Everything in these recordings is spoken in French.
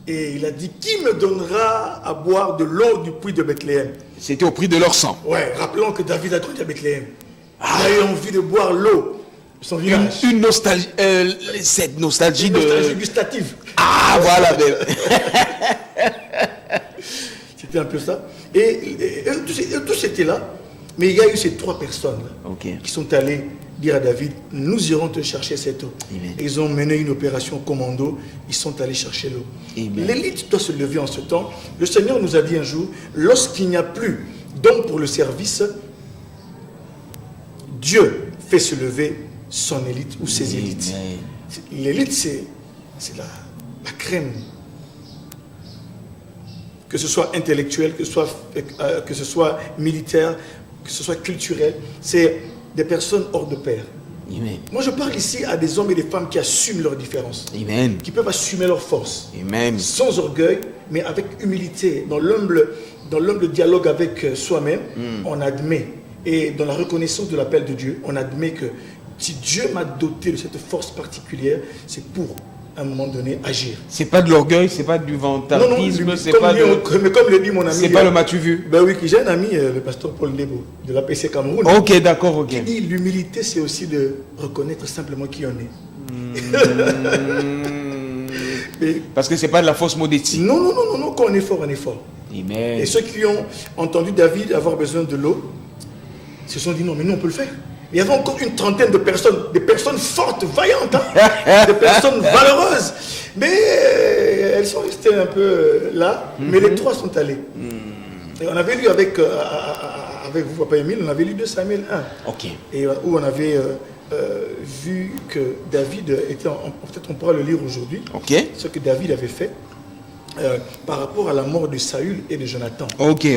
Et il a dit, qui me donnera à boire de l'eau du puits de Bethléem? C'était au prix de leur sang. Ouais, rappelons que David a grandi à Bethléem. Il a eu envie de boire l'eau de son village. Une nostalgie, cette nostalgie Une nostalgie gustative. Ah, voilà. C'était un peu ça. Et tous étaient là. Mais il y a eu ces 3 personnes qui sont allées dire à David, nous irons te chercher cette eau. Amen. Et ils ont mené une opération commando, ils sont allés chercher l'eau. L'élite doit se lever en ce temps. Le Seigneur nous a dit un jour, lorsqu'il n'y a plus d'hommes pour le service, Dieu fait se lever son élite ou ses élites. L'élite, c'est la crème. Que ce soit intellectuel, que ce soit militaire, que ce soit culturel, c'est des personnes hors de pair. Amen. Moi, je parle ici à des hommes et des femmes qui assument leurs différences, Amen. qui peuvent assumer leurs forces, Amen. sans orgueil, mais avec humilité, dans l'humble dialogue avec soi-même, on admet, et dans la reconnaissance de l'appel de Dieu, on admet que si Dieu m'a doté de cette force particulière, c'est pour à un moment donné agir. C'est pas de l'orgueil, c'est pas du vantartisme, c'est pas mais comme le dit mon ami. C'est pas le m'as-tu vu. Ben oui, j'ai un ami, le pasteur Paul Ndebo, de l'APC Cameroun. Ok, d'accord, ok. Qui dit l'humilité, c'est aussi de reconnaître simplement qui on est. Parce que c'est pas de la fausse modestie. Non, quand on est fort, on est fort. Amen. Et ceux qui ont entendu David avoir besoin de l'eau, se sont dit non, mais nous on peut le faire. Il y avait encore une trentaine de personnes, des personnes fortes, vaillantes, des personnes valeureuses. Mais elles sont restées un peu là, mais les 3 sont allés. Et on avait lu avec vous, Papa Émile, on avait lu 2 Samuel 1. Ok. Et où on avait vu que David était, peut-être on pourra le lire aujourd'hui, ce que David avait fait par rapport à la mort de Saül et de Jonathan. Ok.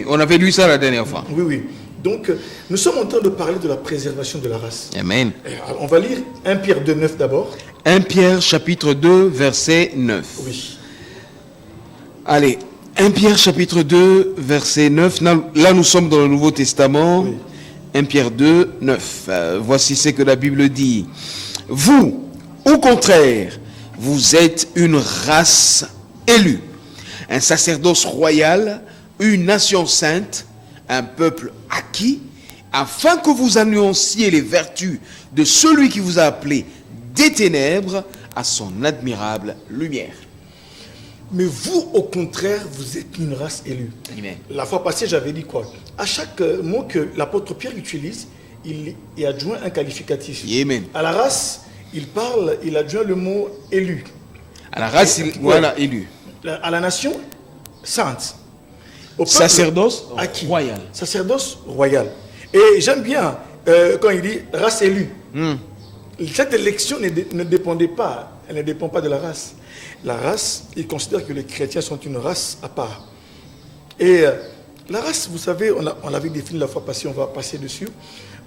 On avait lu ça la dernière fois. Oui. Donc, nous sommes en train de parler de la préservation de la race. Amen. On va lire 1 Pierre 2,9 d'abord. 1 Pierre chapitre 2, verset 9. Oui. Allez, 1 Pierre chapitre 2, verset 9. Là, nous sommes dans le Nouveau Testament. Oui. 1 Pierre 2, 9. Voici ce que la Bible dit. Vous, au contraire, vous êtes une race élue, un sacerdoce royal, une nation sainte, un peuple acquis, afin que vous annonciez les vertus de celui qui vous a appelé des ténèbres à son admirable lumière. Mais vous, au contraire, vous êtes une race élue. Amen. La fois passée, j'avais dit quoi? À chaque mot que l'apôtre Pierre utilise, il adjoint un qualificatif. Amen. À la race, il adjoint le mot élu. À la race, voilà, élu. À la nation, sainte. Au peuple, sacerdoce royal. Sacerdoce royal. Et j'aime bien quand il dit race élue. Cette élection ne dépendait pas, elle ne dépend pas de la race. La race, il considère que les chrétiens sont une race à part. Et la race, vous savez, on l'avait défini la fois passée, on va passer dessus.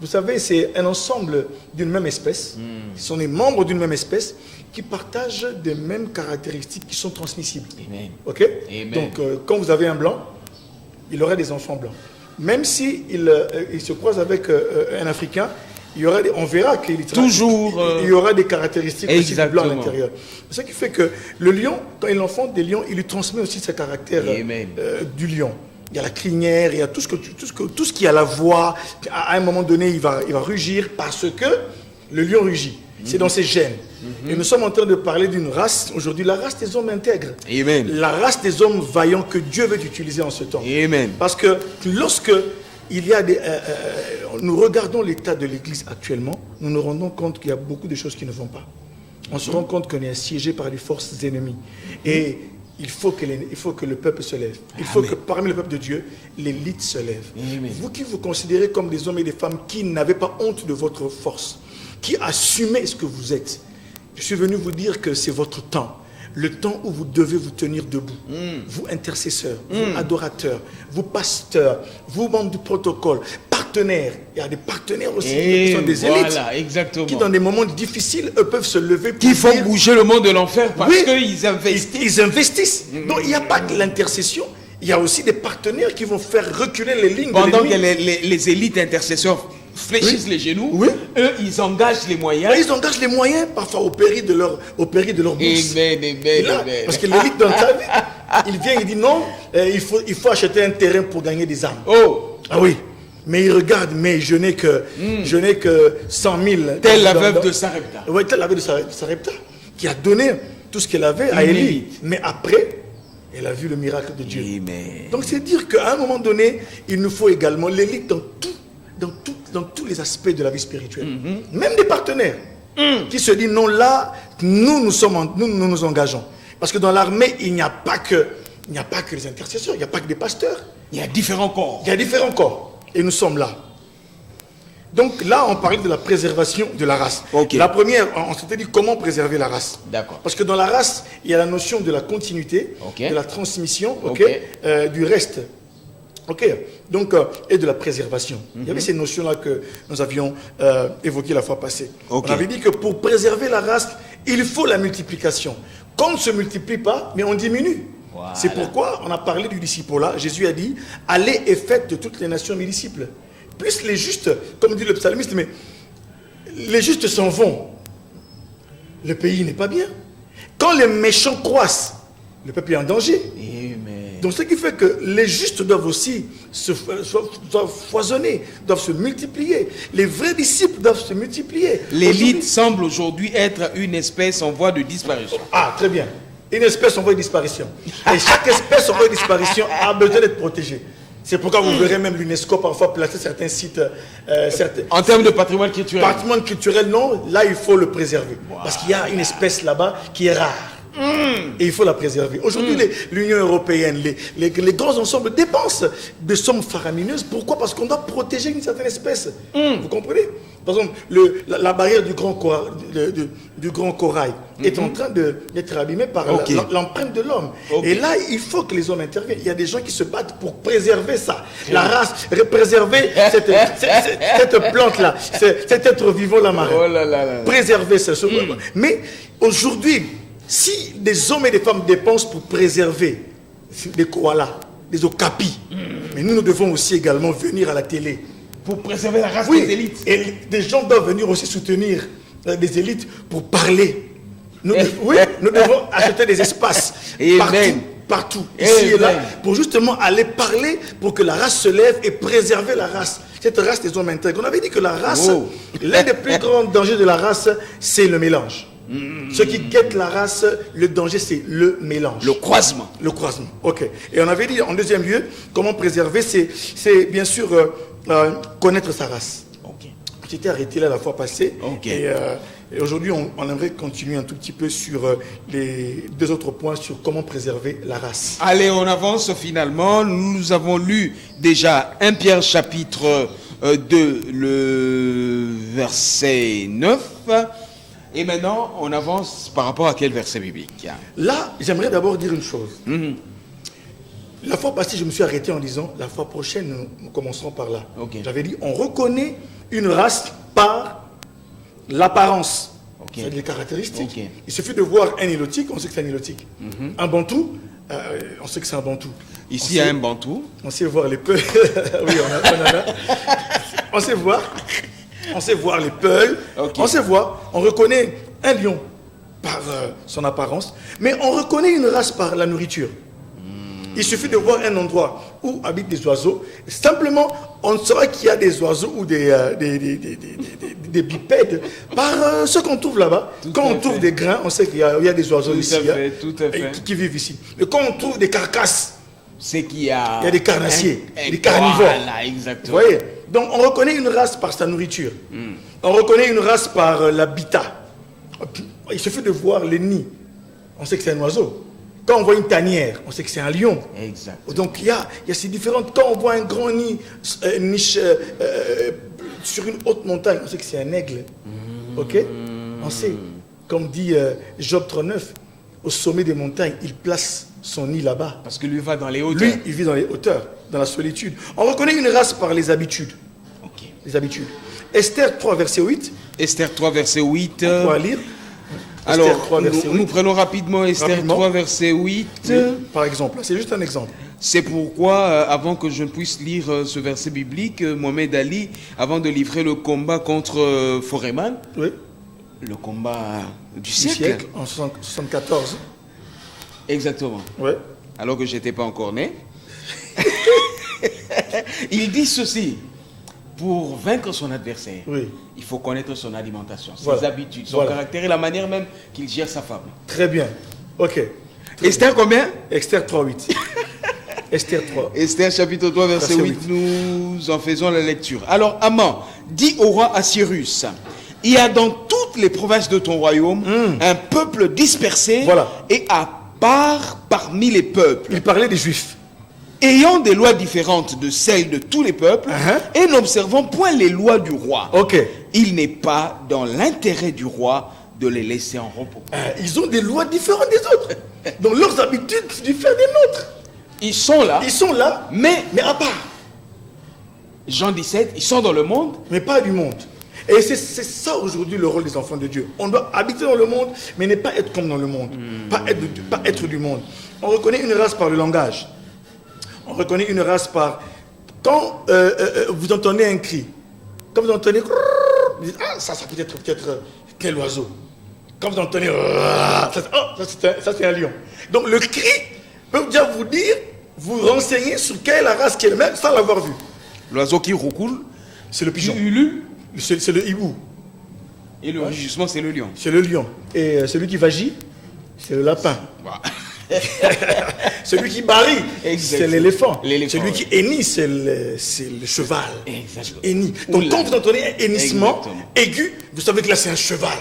Vous savez, c'est un ensemble d'une même espèce. Ce sont des membres d'une même espèce qui partagent des mêmes caractéristiques qui sont transmissibles. Amen. Ok? Amen. Donc, quand vous avez un blanc, il aura des enfants blancs. Même s'il il se croise avec un Africain, on verra qu'il y aura des caractéristiques aussi du blanc à l'intérieur. Ce qui fait que le lion, quand il enfante des lions, il lui transmet aussi ses caractères du lion. Il y a la crinière, il y a tout ce qui a la voix. À un moment donné, il va rugir parce que le lion rugit. C'est dans ses gènes. Et nous sommes en train de parler d'une race, aujourd'hui, la race des hommes intègres. Amen. La race des hommes vaillants que Dieu veut utiliser en ce temps. Amen. Parce que lorsque il y a nous regardons l'état de l'Église actuellement, nous nous rendons compte qu'il y a beaucoup de choses qui ne vont pas. On se rend compte qu'on est assiégé par les forces ennemies. Et il faut que le peuple se lève. Il faut que parmi le peuple de Dieu, l'élite se lève. Amen. Vous qui vous considérez comme des hommes et des femmes qui n'avaient pas honte de votre force, qui assumez ce que vous êtes, je suis venu vous dire que c'est votre temps. Le temps où vous devez vous tenir debout. Vous intercesseurs, vous adorateurs, vous pasteurs, vous membres du protocole, partenaires. Il y a des partenaires aussi qui sont des élites. Voilà, exactement. Qui dans des moments difficiles, eux peuvent se lever. Qui font bouger le monde de l'enfer parce qu'ils investissent. Ils investissent. Donc il n'y a pas que l'intercession. Il y a aussi des partenaires qui vont faire reculer les lignes. Pendant que les élites intercesseurs fléchissent les genoux, eux, ils engagent les moyens. Ils engagent les moyens, parfois au péril de leur bourse. Parce que l'élite dans ta vie, il vient, il dit non, il faut acheter un terrain pour gagner des armes. Ah oui. Mais il regarde, mais je n'ai que 100 000. Telle la veuve de Sarepta. Oui, telle la veuve de Sarepta, qui a donné tout ce qu'elle avait à Élie. Mais après, elle a vu le miracle de Dieu. Donc c'est dire qu'à un moment donné, il nous faut également l'élite dans tous les aspects de la vie spirituelle. Même des partenaires qui se disent non, là, nous nous engageons. Parce que dans l'armée, il n'y a pas que les intercesseurs, il n'y a pas que des pasteurs. Il y a différents corps. Il y a différents corps. Et nous sommes là. Donc là, on parlait de la préservation de la race. La première, on s'était dit comment préserver la race. D'accord. Parce que dans la race, il y a la notion de la continuité, de la transmission, du reste. Donc, et de la préservation. Il y avait ces notions-là que nous avions évoquées la fois passée. On avait dit que pour préserver la race, il faut la multiplication. Quand on ne se multiplie pas, mais on diminue. Voilà. C'est pourquoi on a parlé du disciple-là. Jésus a dit, allez et faites de toutes les nations mes disciples. Plus les justes, comme dit le psalmiste, mais les justes s'en vont. Le pays n'est pas bien. Quand les méchants croissent, le peuple est en danger. Donc ce qui fait que les justes doivent aussi doivent foisonner, doivent se multiplier. Les vrais disciples doivent se multiplier. L'élite semble aujourd'hui être une espèce en voie de disparition. Ah, très bien. Une espèce en voie de disparition. Et chaque espèce en voie de disparition a besoin d'être protégée. C'est pourquoi vous verrez même l'UNESCO parfois placer certains sites. En termes de patrimoine culturel. Patrimoine culturel, non. Là, il faut le préserver. Parce qu'il y a une espèce là-bas qui est rare. Et il faut la préserver. Aujourd'hui, l'Union européenne, les grands ensembles dépensent des sommes faramineuses. Pourquoi? Parce qu'on doit protéger une certaine espèce. Vous comprenez? Par exemple, la barrière du grand corail est en train d'être abîmée par l'empreinte de l'homme. Et là, il faut que les hommes interviennent. Il y a des gens qui se battent pour préserver ça. La race, préserver cette plante-là, cet être vivant, la marée. Préserver ça. Mais aujourd'hui, si des hommes et des femmes dépensent pour préserver des koalas, des okapis, mais nous devons aussi également venir à la télé. Pour préserver la race des élites. Et des gens doivent venir aussi soutenir les élites pour parler. Nous devons acheter des espaces partout, ici et là, pour justement aller parler, pour que la race se lève et préserver la race. Cette race des hommes intègres. On avait dit que la race, l'un des plus grands dangers de la race, c'est le mélange. Ce qui guette la race, le danger, c'est le mélange. Le croisement. Le croisement, Et on avait dit, en deuxième lieu, comment préserver, c'est bien sûr connaître sa race. J'étais arrêté là la fois passée. Et aujourd'hui, on aimerait continuer un tout petit peu sur les deux autres points sur comment préserver la race. Allez, on avance finalement. Nous avons lu déjà 1 Pierre chapitre 2, le verset 9. Et maintenant, on avance par rapport à quel verset biblique? Là, j'aimerais d'abord dire une chose. La fois passée, je me suis arrêté en disant, la fois prochaine, nous commencerons par là. J'avais dit, on reconnaît une race par l'apparence. C'est des caractéristiques. Il suffit de voir un Nilotique, on sait que c'est un Nilotique. Un Bantou, on sait que c'est un Bantou. Ici, il y a un Bantou. On sait voir les peuls. Oui, on en a. On sait voir. On sait voir les peuls, on sait voir, on reconnaît un lion par son apparence, mais on reconnaît une race par la nourriture. Il suffit de voir un endroit où habitent des oiseaux, simplement on saura qu'il y a des oiseaux ou des bipèdes par ce qu'on trouve là-bas. Quand on trouve des grains, on sait qu'il y a des oiseaux ici qui vivent ici. Et quand on trouve des carcasses, c'est qu'il y a des carnassiers, des carnivores. Voilà, exactement. Vous voyez? Donc on reconnaît une race par sa nourriture. On reconnaît une race par l'habitat. Il suffit de voir le nid. On sait que c'est un oiseau. Quand on voit une tanière, on sait que c'est un lion. Exactement. Donc il y a ces différentes. Quand on voit un grand nid, niche sur une haute montagne, on sait que c'est un aigle. On sait. Comme dit Job 39, au sommet des montagnes, il place son nid là-bas. Parce que lui va dans les hauteurs. Lui, il vit dans les hauteurs, dans la solitude. On reconnaît une race par les habitudes. Les habitudes. Esther 3, verset 8. Esther 3, verset 8. On va lire. Alors, nous prenons rapidement Esther 3, verset 8. Oui, par exemple, c'est juste un exemple. C'est pourquoi, avant que je ne puisse lire ce verset biblique, Mohamed Ali, avant de livrer le combat contre Foreman, oui, le combat du siècle, siècle, en 74. Exactement. Ouais. Alors que je n'étais pas encore né. Il dit ceci: pour vaincre son adversaire, oui, il faut connaître son alimentation, ses voilà, habitudes, son caractère et la manière même qu'il gère sa femme. Très bien. Ok. Esther combien? Esther 3:8. Esther 3. Esther chapitre 3 verset 8, nous en faisons la lecture. Alors Haman dit au roi Assyrus: il y a dans toutes les provinces de ton royaume un peuple dispersé, voilà, et à part parmi les peuples. Il parlait des Juifs. Ayant des lois différentes de celles de tous les peuples, et n'observant point les lois du roi. Ok. Il n'est pas dans l'intérêt du roi de les laisser en repos. Ils ont des lois différentes des autres. Donc leurs habitudes diffèrent des nôtres. Ils sont là, mais à part. Jean 17, ils sont dans le monde, mais pas du monde. Et c'est ça aujourd'hui le rôle des enfants de Dieu. On doit habiter dans le monde, mais ne pas être comme dans le monde. Pas être du monde. On reconnaît une race par le langage. On reconnaît une race par... Quand vous entendez un cri, quand vous entendez... Vous dites, ah, ça peut être quel oiseau. Quand vous entendez... ça c'est un lion. Donc le cri peut déjà vous dire, vous renseigner sur quelle est la race qui est le même sans l'avoir vu. L'oiseau qui roucoule, c'est le pigeon. C'est le hibou. Et le rugissement, c'est le lion. C'est le lion. Et celui qui vagit, c'est le lapin. Celui qui barille, c'est l'éléphant. Celui qui hennit, c'est le cheval. Hennit. Donc quand vous entendez un hennissement aigu, vous savez que là c'est un cheval.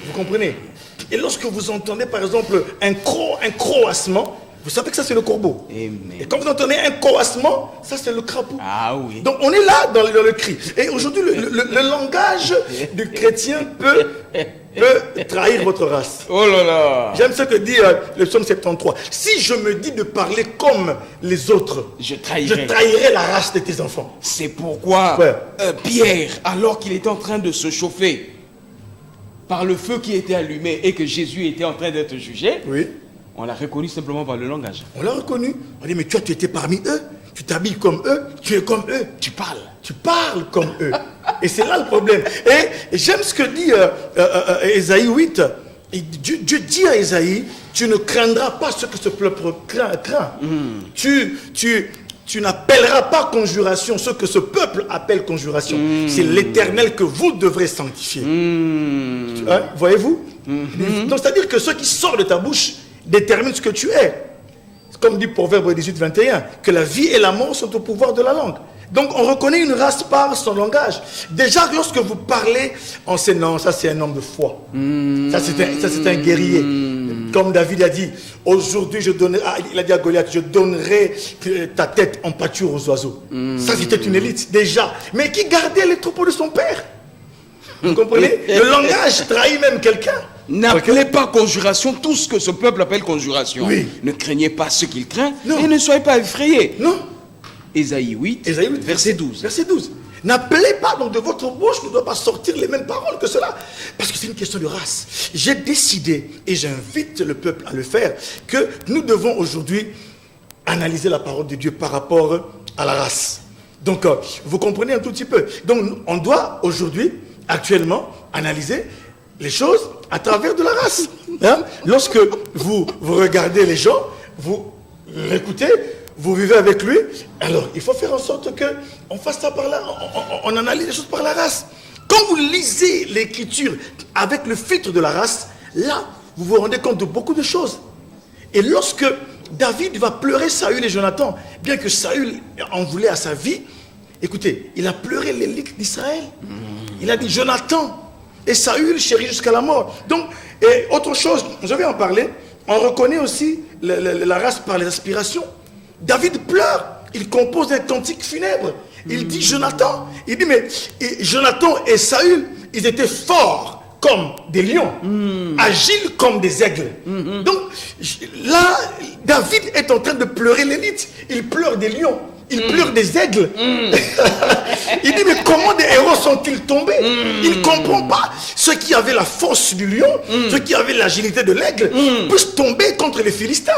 Vous comprenez? Et lorsque vous entendez par exemple un croassement, vous savez que ça c'est le corbeau. Amen. Et quand vous entendez un coassement, ça c'est le crapaud. Ah oui. Donc on est là dans le cri. Et aujourd'hui le langage du chrétien peut trahir votre race. Oh là là. J'aime ce que dit le psaume 73. Si je me dis de parler comme les autres, je trahirai la race de tes enfants. C'est pourquoi Pierre, alors qu'il était en train de se chauffer par le feu qui était allumé et que Jésus était en train d'être jugé, oui, on l'a reconnu simplement par le langage. On l'a reconnu. On dit, mais toi, tu étais parmi eux, tu t'habilles comme eux, tu es comme eux. Tu parles. Tu parles comme eux. Et c'est là le problème. Et j'aime ce que dit Ésaïe 8. Et Dieu dit à Ésaïe, tu ne craindras pas ce que ce peuple craint. Tu n'appelleras pas conjuration ce que ce peuple appelle conjuration. C'est l'Éternel que vous devrez sanctifier. Hein, voyez-vous? Donc c'est-à-dire que ce qui sort de ta bouche détermine ce que tu es. Comme dit Proverbe 18-21, que la vie et la mort sont au pouvoir de la langue. Donc on reconnaît une race par son langage. Déjà lorsque vous parlez en ces noms, ça c'est un homme de foi. Ça c'est un guerrier. Comme David a dit, aujourd'hui il a dit à Goliath, je donnerai ta tête en pâture aux oiseaux. Ça c'était une élite déjà, mais qui gardait les troupeaux de son père. Vous comprenez? Le langage trahit même quelqu'un. N'appelez pas conjuration tout ce que ce peuple appelle conjuration. Oui. Ne craignez pas ce qu'il craint et ne soyez pas effrayés. Non. Ésaïe 8, verset 12. Verset 12. N'appelez pas, donc de votre bouche ne doit pas sortir les mêmes paroles que cela. Parce que c'est une question de race. J'ai décidé, et j'invite le peuple à le faire, que nous devons aujourd'hui analyser la parole de Dieu par rapport à la race. Donc, vous comprenez un tout petit peu. Donc, on doit aujourd'hui, actuellement, analyser les choses à travers de la race. Hein? Lorsque vous regardez les gens, vous l'écoutez, vous vivez avec lui, alors il faut faire en sorte qu'on fasse ça par là, on analyse les choses par la race. Quand vous lisez l'écriture avec le filtre de la race, là, vous vous rendez compte de beaucoup de choses. Et lorsque David va pleurer Saül et Jonathan, bien que Saül en voulait à sa vie, écoutez, il a pleuré l'élite d'Israël. Il a dit Jonathan et Saül chérit jusqu'à la mort. Donc, et autre chose, je vais en parler, on reconnaît aussi la race par les aspirations. David pleure, il compose un cantique funèbre. Il dit Jonathan, il dit mais Jonathan et Saül, ils étaient forts comme des lions, agiles comme des aigles. Donc là, David est en train de pleurer l'élite. Il pleure des lions. Il pleure des aigles. Il dit, mais comment des héros sont-ils tombés? Il ne comprend pas. Ceux qui avaient la force du lion, ceux qui avaient l'agilité de l'aigle, puissent tomber contre les Philistins.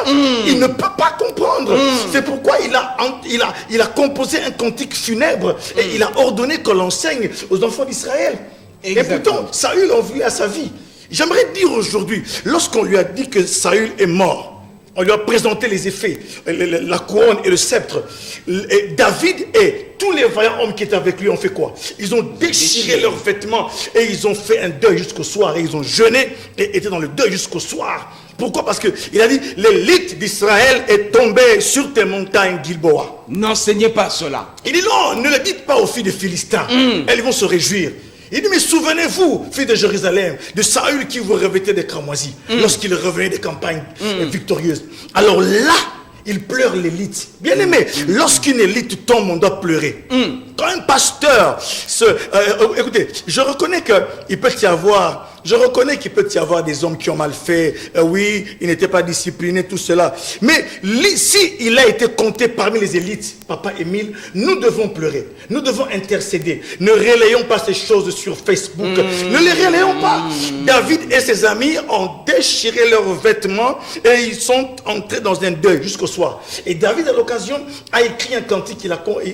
Il ne peut pas comprendre. C'est pourquoi il a composé un cantique funèbre et il a ordonné qu'on l'enseigne aux enfants d'Israël. Et pourtant, Saül a envoyé à sa vie. J'aimerais dire aujourd'hui, lorsqu'on lui a dit que Saül est mort, on lui a présenté les effets, la couronne et le sceptre. Et David et tous les vaillants hommes qui étaient avec lui ont fait quoi? Ils ont déchiré leurs vêtements et ils ont fait un deuil jusqu'au soir. Et ils ont jeûné et étaient dans le deuil jusqu'au soir. Pourquoi? Parce qu'il a dit, l'élite d'Israël est tombée sur tes montagnes Gilboa. N'enseignez pas cela. Il dit non, ne le dites pas aux filles des Philistins. Elles vont se réjouir. Il dit, mais souvenez-vous, filles de Jérusalem, de Saül qui vous revêtait des cramoisis lorsqu'il revenait des campagnes victorieuses. Alors là, il pleure l'élite. Bien aimé, lorsqu'une élite tombe, on doit pleurer. Quand un pasteur écoutez, je reconnais qu'il peut y avoir... des hommes qui ont mal fait. Oui, ils n'étaient pas disciplinés, tout cela. Mais si il a été compté parmi les élites, Papa Émile, nous devons pleurer. Nous devons intercéder. Ne relayons pas ces choses sur Facebook. Ne les relayons pas. David et ses amis ont déchiré leurs vêtements et ils sont entrés dans un deuil jusqu'au soir. Et David, à l'occasion, a écrit un cantique. Il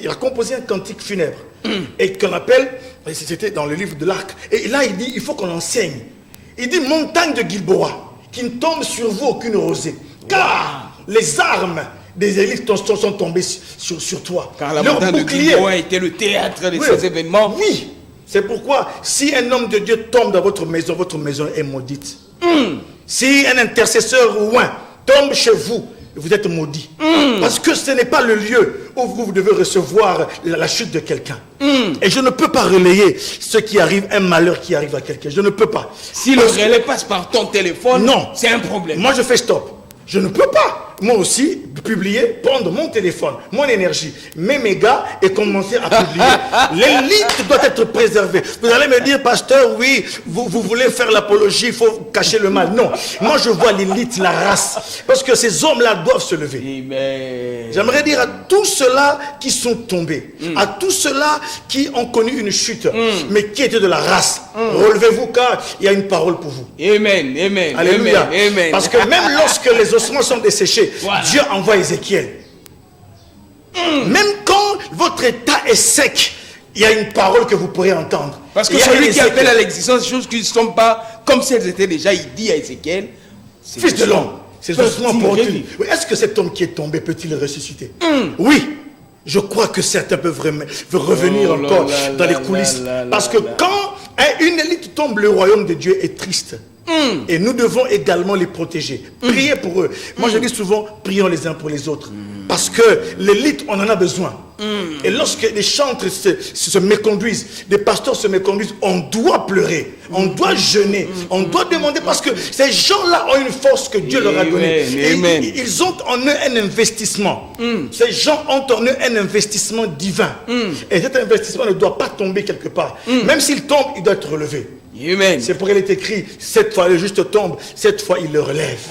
a composé un cantique funèbre. Et qu'on appelle, c'était dans le livre de l'Arc. Et là, il dit, il faut qu'on enseigne. Il dit, montagne de Gilboa, qui ne tombe sur vous aucune rosée. Car les armes des élites sont tombées sur toi. Car la montagne de Gilboa était le théâtre de ces événements. Oui, c'est pourquoi, si un homme de Dieu tombe dans votre maison est maudite. Si un intercesseur ou un tombe chez vous, vous êtes maudit. Parce que ce n'est pas le lieu où vous devez recevoir la chute de quelqu'un. Et je ne peux pas relayer ce qui arrive, un malheur qui arrive à quelqu'un. Je ne peux pas. Si le relais passe par ton téléphone, non, c'est un problème. Moi, je fais stop. Je ne peux pas, moi aussi, publier, prendre mon téléphone, mon énergie, mes mégas et commencer à publier. L'élite doit être préservée. Vous allez me dire, pasteur, oui, vous voulez faire l'apologie, il faut cacher le mal. Non, moi je vois l'élite, la race, parce que ces hommes-là doivent se lever. J'aimerais dire à tous ceux-là qui sont tombés, à tous ceux-là qui ont connu une chute, mais qui étaient de la race, relevez-vous car il y a une parole pour vous. Amen, amen. Alléluia. Amen, amen. Parce que même lorsque les ossements sont desséchés, voilà. Dieu envoie Ézéchiel. Même quand votre état est sec, il y a une parole que vous pourrez entendre. Parce que celui qui appelle à l'existence des choses qui ne sont pas comme si elles étaient déjà, il dit à Ézéchiel, fils de l'homme, ces ossements pourront-ils... Est-ce que cet homme qui est tombé peut-il ressusciter? Oui. Je crois que certains peuvent revenir encore dans les coulisses. Parce que quand une élite tombe, le royaume de Dieu est triste. Et nous devons également les protéger. Priez pour eux. Moi, je dis souvent, prions les uns pour les autres. Parce que l'élite, on en a besoin. Et lorsque les chantres se méconduisent, les pasteurs se méconduisent, on doit pleurer, on doit jeûner, on doit demander, parce que ces gens-là ont une force que Dieu leur a donnée. Ils ont en eux un investissement. Ces gens ont en eux un investissement divin. Et cet investissement ne doit pas tomber quelque part. Même s'il tombe, il doit être relevé. C'est pour qu'il est écrit, cette fois le juste tombe, cette fois il le relève.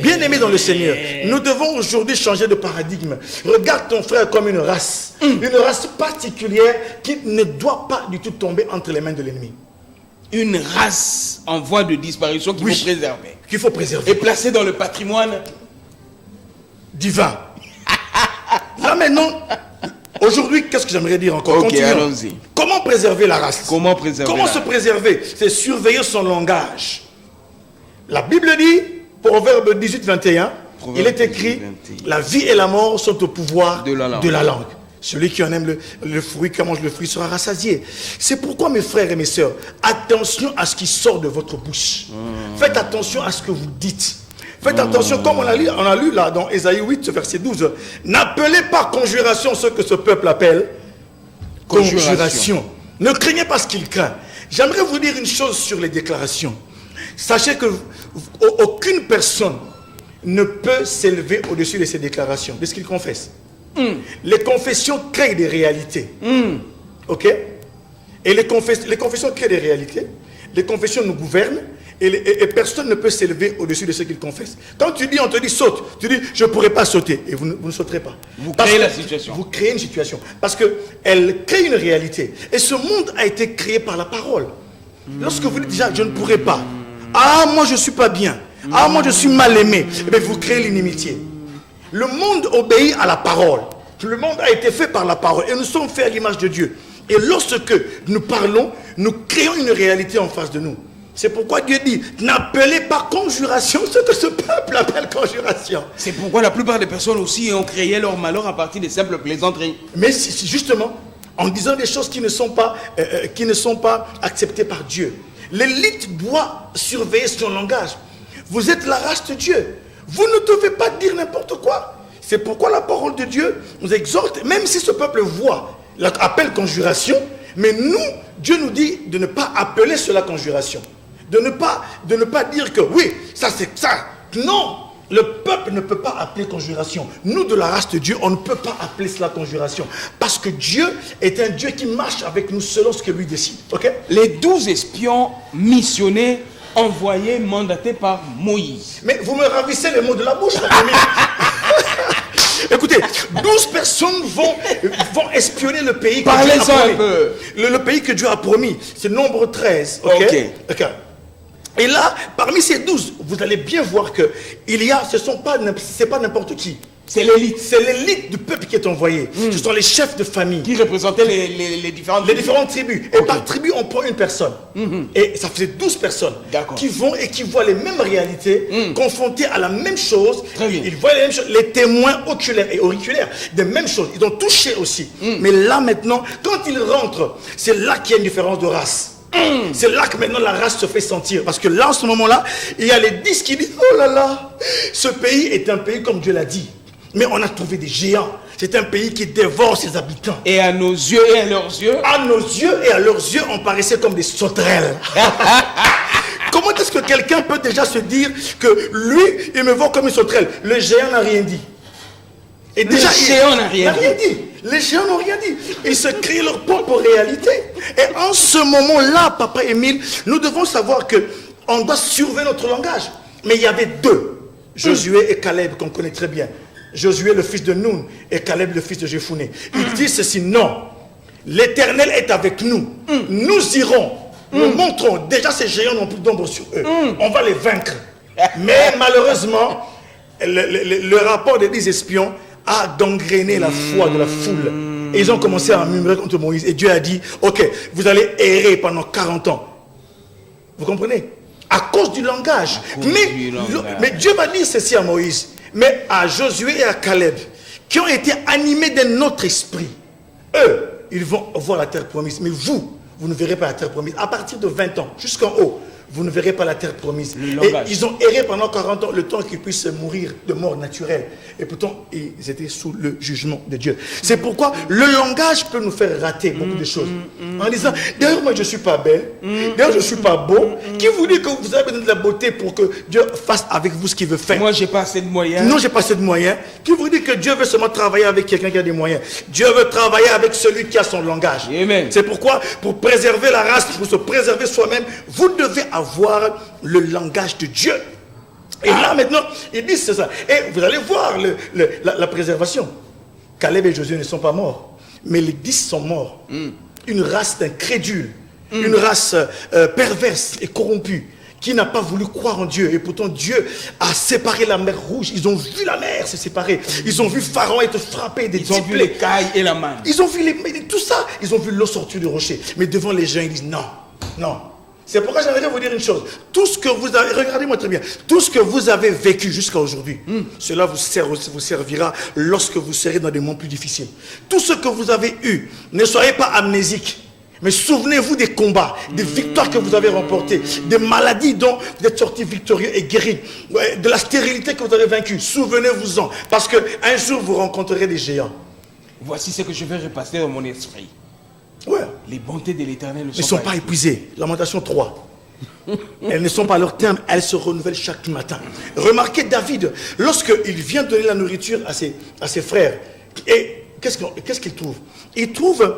Bien-aimés dans le Seigneur, nous devons aujourd'hui changer de paradigme. Regarde ton frère comme une race particulière qui ne doit pas du tout tomber entre les mains de l'ennemi. Une race en voie de disparition qu'il faut préserver. Qu'il faut préserver. Et placer dans le patrimoine divin. Là maintenant, aujourd'hui, qu'est-ce que j'aimerais dire encore? Allons-y. Comment préserver la race? Comment se préserver? C'est surveiller son langage. La Bible dit, Proverbe 18, 21, il est écrit, la vie et la mort sont au pouvoir de la langue. Celui qui en aime le fruit, qui mange le fruit sera rassasié. C'est pourquoi, mes frères et mes sœurs, attention à ce qui sort de votre bouche. Faites attention à ce que vous dites. Faites attention, comme on a lu là dans Ésaïe 8, verset 12. N'appelez pas conjuration ce que ce peuple appelle conjuration. Ne craignez pas ce qu'il craint. J'aimerais vous dire une chose sur les déclarations. Sachez que aucune personne ne peut s'élever au-dessus de ses déclarations, de ce qu'il confesse. Les confessions créent des réalités. Ok? Et les confessions créent des réalités. Les confessions nous gouvernent. Et personne ne peut s'élever au-dessus de ce qu'il confesse. Quand tu dis, on te dit saute, tu dis je ne pourrai pas sauter. Et vous ne sauterez pas. Vous créez la situation. Vous créez une situation. Parce qu'elle crée une réalité. Et ce monde a été créé par la parole. Lorsque vous dites déjà je ne pourrai pas. Ah, moi je ne suis pas bien. Ah, moi je suis mal aimé. Eh bien, vous créez l'inimitié. Le monde obéit à la parole. Le monde a été fait par la parole. Et nous sommes faits à l'image de Dieu. Et lorsque nous parlons, nous créons une réalité en face de nous. C'est pourquoi Dieu dit, n'appelez pas conjuration ce que ce peuple appelle conjuration. C'est pourquoi la plupart des personnes aussi ont créé leur malheur à partir de simples plaisanteries. Mais justement, en disant des choses qui ne sont pas acceptées par Dieu. L'élite doit surveiller son langage. Vous êtes la race de Dieu. Vous ne devez pas dire n'importe quoi. C'est pourquoi la parole de Dieu nous exhorte, même si ce peuple voit l'appel conjuration, mais nous, Dieu nous dit de ne pas appeler cela conjuration. De ne pas dire que oui, ça c'est ça. Non, le peuple ne peut pas appeler conjuration. Nous de la race de Dieu, on ne peut pas appeler cela conjuration. Parce que Dieu est un Dieu qui marche avec nous selon ce que lui décide. Okay? Les 12 espions missionnés, envoyés, mandatés par Moïse. Mais vous me ravissez les mots de la bouche, la Écoutez, 12 personnes vont espionner le pays que Dieu a promis. Un peu. Le pays que Dieu a promis. C'est nombre 13. Okay? Et là, parmi ces 12, vous allez bien voir que c'est pas n'importe qui. C'est l'élite. C'est l'élite du peuple qui est envoyée. Ce sont les chefs de famille. Qui représentaient les différentes tribus. Et par tribu, on prend une personne. Et ça faisait 12 personnes qui vont et qui voient les mêmes réalités, confrontées à la même chose. Ils voient les mêmes choses. Les témoins oculaires et auriculaires, des mêmes choses. Ils ont touché aussi. Mais là maintenant, quand ils rentrent, c'est là qu'il y a une différence de race. C'est là que maintenant la race se fait sentir. Parce que là, en ce moment-là, il y a les 10 qui disent, oh là là, ce pays est un pays comme Dieu l'a dit. Mais on a trouvé des géants. C'est un pays qui dévore ses habitants. Et à nos yeux et à leurs yeux. À nos yeux et à leurs yeux, on paraissait comme des sauterelles. Comment est-ce que quelqu'un peut déjà se dire que lui, il me voit comme une sauterelle? Le géant n'a rien dit. Et déjà, les géants n'ont rien dit. Les géants n'ont rien dit. Ils se créent leur propre réalité. Et en ce moment-là, Papa Émile, nous devons savoir qu'on doit surveiller notre langage. Mais il y avait deux, Josué et Caleb, qu'on connaît très bien. Josué, le fils de Nun, et Caleb, le fils de Jephuné. Ils disent ceci, non, l'Éternel est avec nous. Nous irons, nous montrons, déjà ces géants n'ont plus d'ombre sur eux. On va les vaincre. Mais malheureusement, le rapport des 10 espions a gangréné la foi de la foule. Et ils ont commencé à murmurer contre Moïse. Et Dieu a dit, ok, vous allez errer pendant 40 ans. Vous comprenez? À cause du langage. Mais Dieu va dire ceci à Moïse. Mais à Josué et à Caleb, qui ont été animés d'un autre esprit, eux, ils vont voir la terre promise. Mais vous ne verrez pas la terre promise. À partir de 20 ans, jusqu'en haut, vous ne verrez pas la terre promise. Et ils ont erré pendant 40 ans, le temps qu'ils puissent mourir de mort naturelle. Et pourtant, ils étaient sous le jugement de Dieu. C'est pourquoi le langage peut nous faire rater beaucoup de choses. En disant, d'ailleurs, moi, je ne suis pas belle. D'ailleurs, je ne suis pas beau. Qui vous dit que vous avez besoin de la beauté pour que Dieu fasse avec vous ce qu'il veut faire? Moi, je n'ai pas assez de moyens. Non, je n'ai pas assez de moyens. Qui vous dit que Dieu veut seulement travailler avec quelqu'un qui a des moyens? Dieu veut travailler avec celui qui a son langage. Amen. C'est pourquoi, pour préserver la race, pour se préserver soi-même, vous devez avoir le langage de Dieu. Et là maintenant, ils disent c'est ça. Et vous allez voir la préservation. Caleb et Josué ne sont pas morts, mais les 10 sont morts. Une race d'incrédules, une race perverse et corrompue, qui n'a pas voulu croire en Dieu. Et pourtant Dieu a séparé la mer Rouge. Ils ont vu la mer se séparer. Ils ont vu Pharaon être frappé des Ils ont vu les cailles et la manne. Ils ont vu tout ça. Ils ont vu l'eau sortir du rocher. Mais devant les gens, ils disent non, non. C'est pourquoi j'aimerais vous dire une chose. Tout ce que vous avez, regardez-moi très bien, tout ce que vous avez vécu jusqu'à aujourd'hui, cela vous servira lorsque vous serez dans des moments plus difficiles. Tout ce que vous avez eu, ne soyez pas amnésiques, mais souvenez-vous des combats, des victoires que vous avez remportées, des maladies dont vous êtes sortis victorieux et guéris, de la stérilité que vous avez vaincue. Souvenez-vous-en, parce qu'un jour vous rencontrerez des géants. Voici ce que je vais repasser dans mon esprit. Ouais. Les bontés de l'Éternel ne sont pas épuisées. Lamentation 3. Elles ne sont pas à leur terme, elles se renouvellent chaque matin. Remarquez David, lorsqu'il vient donner la nourriture à ses frères, et qu'est-ce qu'il trouve? Il trouve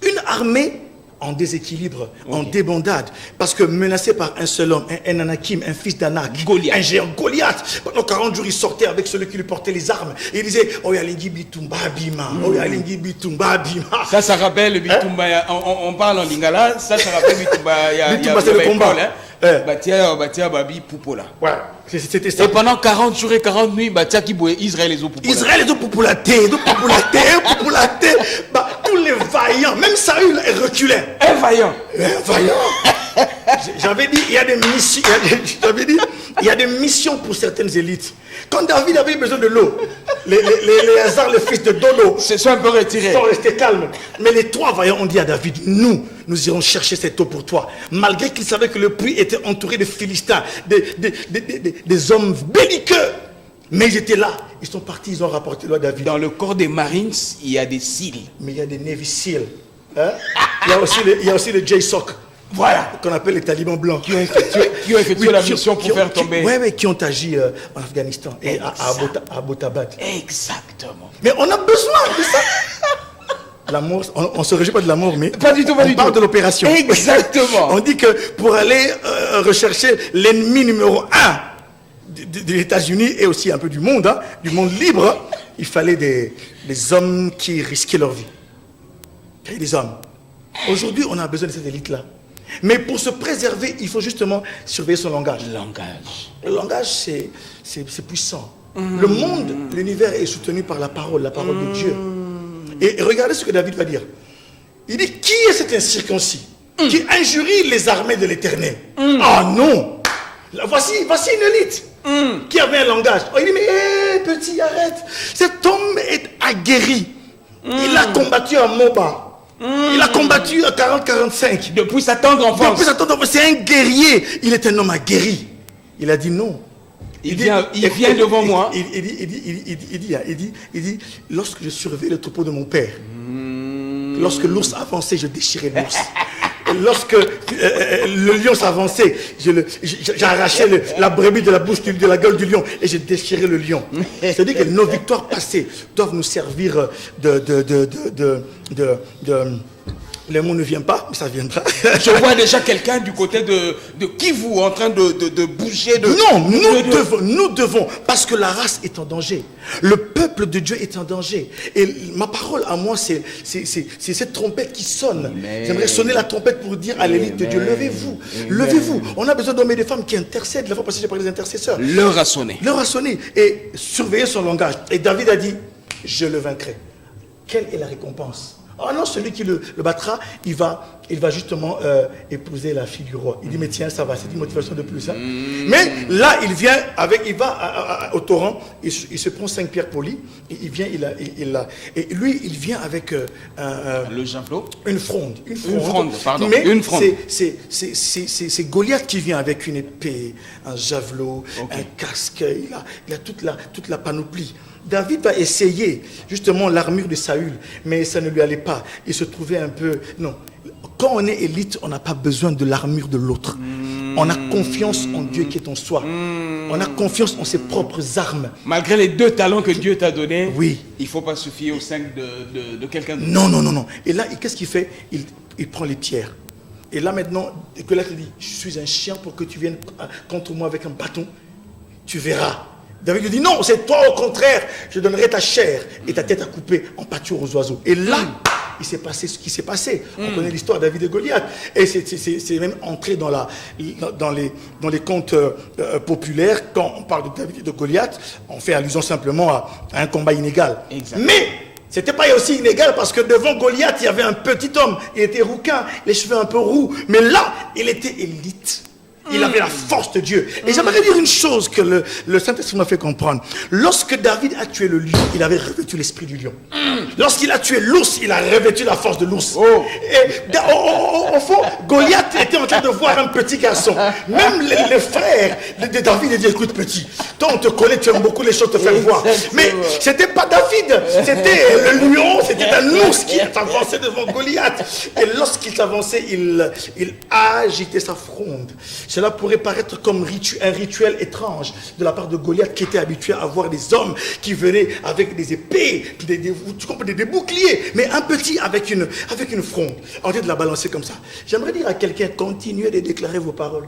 une armée en déséquilibre, en débandade, parce que menacé par un seul homme, un Anakim, un fils d'Anak, un géant Goliath. Pendant 40 jours, il sortait avec celui qui lui portait les armes. Et il disait, Oyalingi Bitumba Bima, Oyalingi Bitumba Bima. Ça rappelle Bitumba, on parle en lingala, ça rappelle Bitumba. Bitumba, c'est le combat. Batia Babi Poupola. Ouais, c'était ça. Et pendant 40 jours et 40 nuits, Batia qui boit Israël les eaux Poupola. Israël les eaux Poupoulaté, tous les vaillants, même Saül reculait. Un vaillant. J'avais dit, il y a des missions. Il y a des missions pour certaines élites. Quand David avait besoin de l'eau, les Hazar, le fils de Dodo, se sont un peu retirés. Ils sont restés calmes. Mais les 3 vaillants ont dit à David, nous irons chercher cette eau pour toi. Malgré qu'ils savaient que le puits était entouré de Philistins, des hommes belliqueux. Mais ils étaient là. Ils sont partis, ils ont rapporté l'eau à David. Dans le corps des Marines, il y a des SEAL. Mais il y a des Navy SEAL. Hein? Il y a aussi le JSOC. Voilà, qu'on appelle les talibans blancs. Qui ont effectué la mission pour faire tomber. Qui ont agi en Afghanistan et à Abbottabad. Exactement. Mais on a besoin de ça. L'amour, on ne se réjouit pas de l'amour, mais pas du tout, on parle de l'opération. Exactement. On dit que pour aller rechercher l'ennemi numéro 1 des États-Unis et aussi un peu du monde libre, il fallait des hommes qui risquaient leur vie. Des hommes. Aujourd'hui, on a besoin de cette élite-là. Mais pour se préserver, il faut justement surveiller son langage. Le langage, c'est puissant. Le monde, l'univers est soutenu par la parole de Dieu. Et regardez ce que David va dire. Il dit, qui est cet incirconcis qui injurie les armées de l'Éternel? Ah non! Voici une élite qui avait un langage. Oh, il dit, mais petit, arrête. Cet homme est aguerri. Il a combattu à Moba. Il a combattu à 40-45. Depuis sa tendre enfance. C'est un guerrier. Il est un homme aguerri. Il a dit non. Il vient devant moi. Il dit, lorsque je surveillais le troupeau de mon père, lorsque l'ours avançait, je déchirais l'ours. Lorsque le lion s'avançait, j'arrachais la brebis de la bouche de la gueule du lion et je déchirais le lion. C'est-à-dire que nos victoires passées doivent nous servir le mot ne vient pas, mais ça viendra. Je vois déjà quelqu'un du côté de Kivu en train de bouger. Non, nous devons, parce que la race est en danger. Le peuple de Dieu est en danger. Et ma parole à moi, c'est cette trompette qui sonne. J'aimerais sonner la trompette pour dire à l'élite de Dieu, levez-vous, levez-vous. On a besoin d'hommes et de femmes qui intercèdent. La fois passée, j'ai parlé des intercesseurs. L'heure a sonné. Et surveiller son langage. Et David a dit, je le vaincrai. Quelle est la récompense? Oh non, celui qui le battra, il va justement épouser la fille du roi. Il dit, mais tiens, ça va, c'est une motivation de plus. Hein. Mais là, il va au torrent, il se prend 5 pierres polies, et il vient, et lui, il vient avec le javelot, une fronde. Mais une fronde. C'est Goliath qui vient avec une épée, un javelot, un casque, il a toute la panoplie. David va essayer justement l'armure de Saül, mais ça ne lui allait pas. Il se trouvait un peu... Non, quand on est élite, on n'a pas besoin de l'armure de l'autre. On a confiance en Dieu qui est en soi. On a confiance en ses propres armes. Malgré les 2 talents que Dieu t'a donnés, oui. Il ne faut pas se fier aux 5 de quelqu'un d'autre. Non. Et là, qu'est-ce qu'il fait? Il prend les pierres. Et là maintenant, Goliath dit, je suis un chien pour que tu viennes contre moi avec un bâton. Tu verras. David lui dit, non, c'est toi au contraire, je donnerai ta chair et ta tête à couper en pâture aux oiseaux. Et là, il s'est passé ce qui s'est passé. On connaît l'histoire de David et Goliath. Et c'est même entré dans les contes populaires. Quand on parle de David et de Goliath, on fait allusion simplement à un combat inégal. Exactement. Mais c'était pas aussi inégal parce que devant Goliath, il y avait un petit homme. Il était rouquin, les cheveux un peu roux. Mais là, il était élite. Il avait la force de Dieu. Et j'aimerais dire une chose que le Saint-Esprit m'a fait comprendre. Lorsque David a tué le lion, il avait revêtu l'esprit du lion. Lorsqu'il a tué l'ours, il a revêtu la force de l'ours. Et au fond, Goliath était en train de voir un petit garçon. Même les frères de David lui disent, écoute petit, toi on te connaît, tu aimes beaucoup les choses te faire voir. Mais c'était pas David, c'était le lion, c'était un ours qui avançait devant Goliath. Et lorsqu'il s'avançait, il agitait sa fronde. Cela pourrait paraître comme un rituel étrange de la part de Goliath qui était habitué à voir des hommes qui venaient avec des épées, des boucliers, mais un petit avec une fronde. En lieu de la balancer comme ça. J'aimerais dire à quelqu'un, continuez de déclarer vos paroles.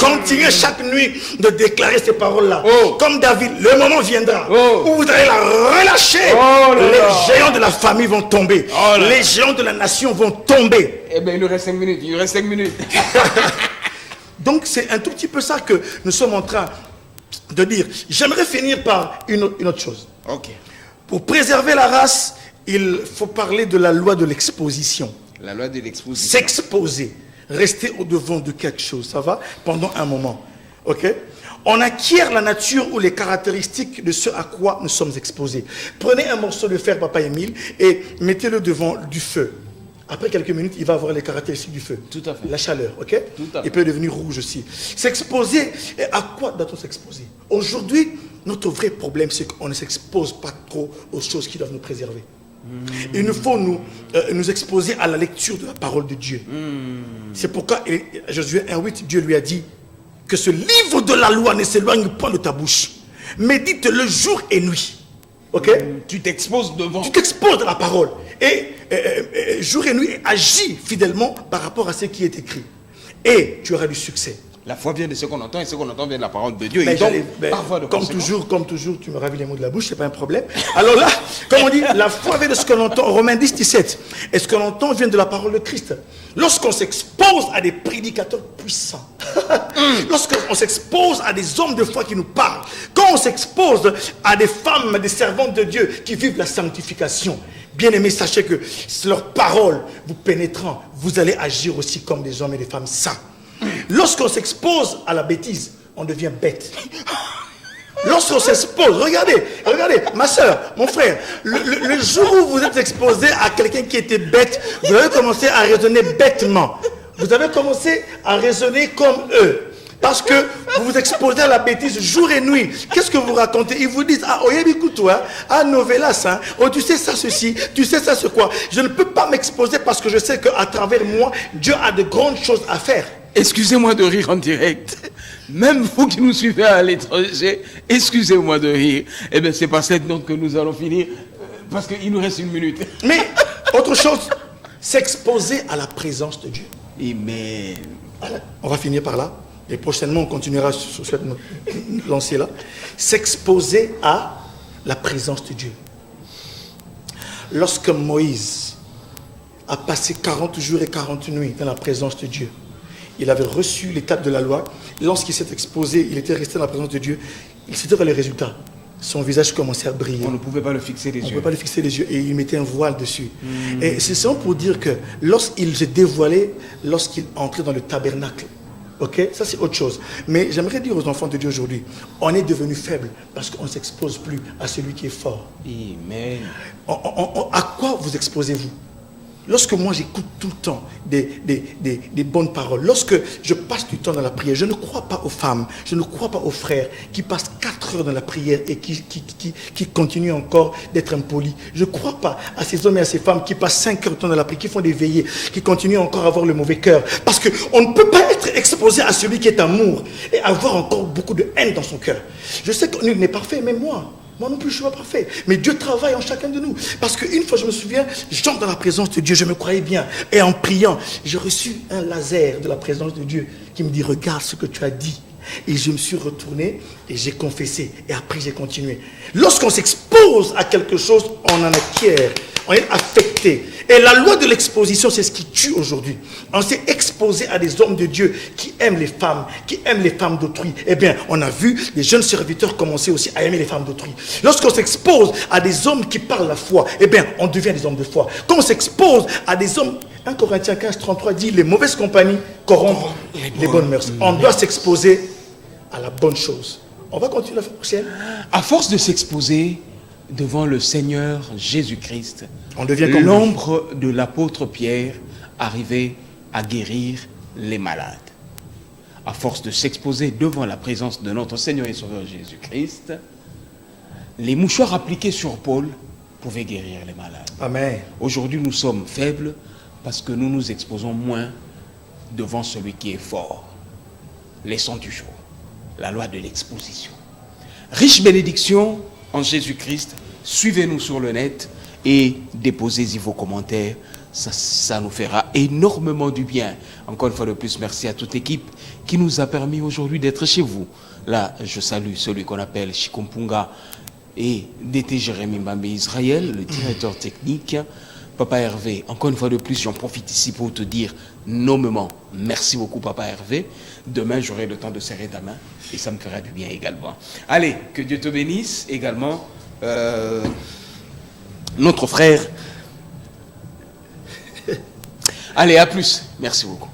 Continuez chaque nuit de déclarer ces paroles-là. Comme David, le moment viendra où vous allez la relâcher. Les géants de la famille vont tomber. Les géants de la nation vont tomber. Eh bien, il nous reste 5 minutes. Donc, c'est un tout petit peu ça que nous sommes en train de dire. J'aimerais finir par une autre chose. Ok. Pour préserver la race, il faut parler de la loi de l'exposition. La loi de l'exposition. S'exposer. Rester au-devant de quelque chose. Ça va? Pendant un moment. Ok? On acquiert la nature ou les caractéristiques de ce à quoi nous sommes exposés. Prenez un morceau de fer, Papa Émile, et mettez-le devant du feu. Après quelques minutes, il va avoir les caractéristiques du feu. Tout à fait. La chaleur, ok? Tout à fait. Il peut devenir rouge aussi. S'exposer, et à quoi doit-on s'exposer? Aujourd'hui, notre vrai problème, c'est qu'on ne s'expose pas trop aux choses qui doivent nous préserver. Il nous faut nous exposer à la lecture de la parole de Dieu. C'est pourquoi, Josué 1,8, Dieu lui a dit que ce livre de la loi ne s'éloigne point de ta bouche. Médite-le jour et nuit. Ok? Tu t'exposes devant. Tu t'exposes de la parole. Et jour et nuit, agis fidèlement par rapport à ce qui est écrit. Et tu auras du succès. La foi vient de ce qu'on entend et ce qu'on entend vient de la parole de Dieu. Mais et donc, parfois comme toujours, tu me ravis les mots de la bouche, c'est pas un problème. Alors là, comme on dit, la foi vient de ce qu'on entend. Romains 10, 17. Et ce qu'on entend vient de la parole de Christ. Lorsqu'on s'expose à des prédicateurs puissants, lorsqu'on s'expose à des hommes de foi qui nous parlent, quand on s'expose à des femmes, des servantes de Dieu qui vivent la sanctification, bien-aimés, sachez que leurs paroles vous pénétrant, vous allez agir aussi comme des hommes et des femmes saints. Lorsqu'on s'expose à la bêtise, on devient bête. Lorsqu'on s'expose, regardez, ma soeur, mon frère, le jour où vous êtes exposé à quelqu'un qui était bête, vous avez commencé à raisonner bêtement. Vous avez commencé à raisonner comme eux. Parce que vous vous exposez à la bêtise jour et nuit. Qu'est-ce que vous racontez? Ils vous disent, ah, oyebiku toi, ah, novelas, hein, oh, tu sais ça ceci, tu sais ça ce quoi. Je ne peux pas m'exposer parce que je sais qu'à travers moi, Dieu a de grandes choses à faire. Excusez-moi de rire en direct. Même vous qui nous suivez à l'étranger, excusez-moi de rire. Eh bien, c'est par cette note que nous allons finir, parce qu'il nous reste 1 minute. Mais, autre chose, s'exposer à la présence de Dieu. Amen. On va finir par là. Et prochainement, on continuera sur cette lancée-là. S'exposer à la présence de Dieu. Lorsque Moïse a passé 40 jours et 40 nuits dans la présence de Dieu, il avait reçu l'étape de la loi. Lorsqu'il s'est exposé, il était resté dans la présence de Dieu. Il s'était dans les résultats. Son visage commençait à briller. On ne pouvait pas le fixer les yeux. On ne pouvait pas le fixer les yeux. Et il mettait un voile dessus. Et c'est ça pour dire que lorsqu'il se dévoilait, lorsqu'il entrait dans le tabernacle, ok, ça c'est autre chose. Mais j'aimerais dire aux enfants de Dieu aujourd'hui, on est devenu faible parce qu'on ne s'expose plus à celui qui est fort. Amen. À quoi vous exposez-vous? Lorsque moi j'écoute tout le temps des bonnes paroles, lorsque je passe du temps dans la prière, je ne crois pas aux femmes, je ne crois pas aux frères qui passent 4 heures dans la prière et qui continuent encore d'être impolis. Je ne crois pas à ces hommes et à ces femmes qui passent 5 heures de temps dans la prière, qui font des veillées, qui continuent encore à avoir le mauvais cœur. Parce qu'on ne peut pas être exposé à celui qui est amour et avoir encore beaucoup de haine dans son cœur. Je sais que nul n'est parfait, même moi non plus je ne suis pas parfait. Mais Dieu travaille en chacun de nous. Parce qu'une fois je me souviens, j'entre dans la présence de Dieu, je me croyais bien. Et en priant, j'ai reçu un laser de la présence de Dieu qui me dit, regarde ce que tu as dit. Et je me suis retourné et j'ai confessé. Et après j'ai continué. Lorsqu'on s'expose à quelque chose, on en acquiert. On est affecté. Et la loi de l'exposition, c'est ce qui tue aujourd'hui. On s'est exposé à des hommes de Dieu qui aiment les femmes d'autrui. Eh bien, on a vu les jeunes serviteurs commencer aussi à aimer les femmes d'autrui. Lorsqu'on s'expose à des hommes qui parlent la foi, eh bien, on devient des hommes de foi. Quand on s'expose à des hommes, 1 Corinthiens 15, 33 dit, les mauvaises compagnies corrompent les bonnes mœurs. On doit s'exposer à la bonne chose. On va continuer la fois prochaine. À force de s'exposer devant le Seigneur Jésus-Christ, on devient comme l'ombre de l'apôtre Pierre arrivait à guérir les malades. À force de s'exposer devant la présence de notre Seigneur et Sauveur Jésus-Christ, les mouchoirs appliqués sur Paul pouvaient guérir les malades. Amen. Aujourd'hui, nous sommes faibles parce que nous nous exposons moins devant celui qui est fort. Leçon du jour, la loi de l'exposition. Riche bénédiction en Jésus-Christ. Suivez-nous sur le net et déposez-y vos commentaires. Ça nous fera énormément du bien. Encore une fois de plus, merci à toute l'équipe qui nous a permis aujourd'hui d'être chez vous. Là, je salue celui qu'on appelle Chikompunga et DT Jérémy Mbambe Israël, le directeur technique. Papa Hervé, encore une fois de plus, j'en profite ici pour te dire nommément merci beaucoup Papa Hervé. Demain, j'aurai le temps de serrer ta main et ça me fera du bien également. Allez, que Dieu te bénisse également. Notre frère. Allez, à plus. Merci beaucoup.